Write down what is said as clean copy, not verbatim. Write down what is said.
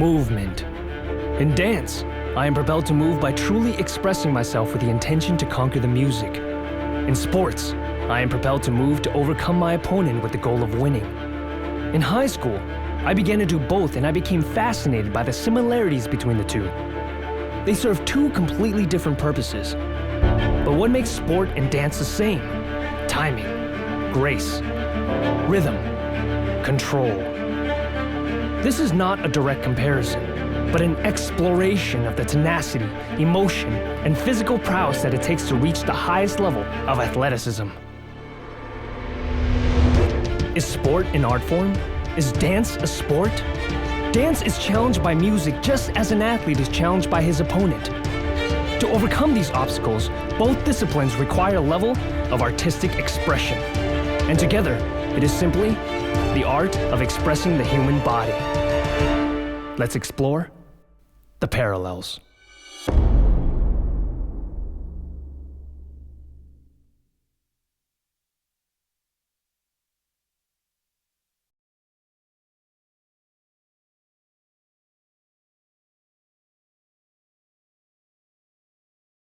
movement. In dance, I am propelled to move by truly expressing myself with the intention to conquer the music. In sports, I am propelled to move to overcome my opponent with the goal of winning. In high school, I began to do both and I became fascinated by the similarities between the two. They serve two completely different purposes. But what makes sport and dance the same? Timing, grace, rhythm, control. This is not a direct comparison, but an exploration of the tenacity, emotion, and physical prowess that it takes to reach the highest level of athleticism. Is sport an art form? Is dance a sport? Dance is challenged by music just as an athlete is challenged by his opponent. To overcome these obstacles, both disciplines require a level of artistic expression. And together, it is simply the art of expressing the human body. Let's explore the parallels.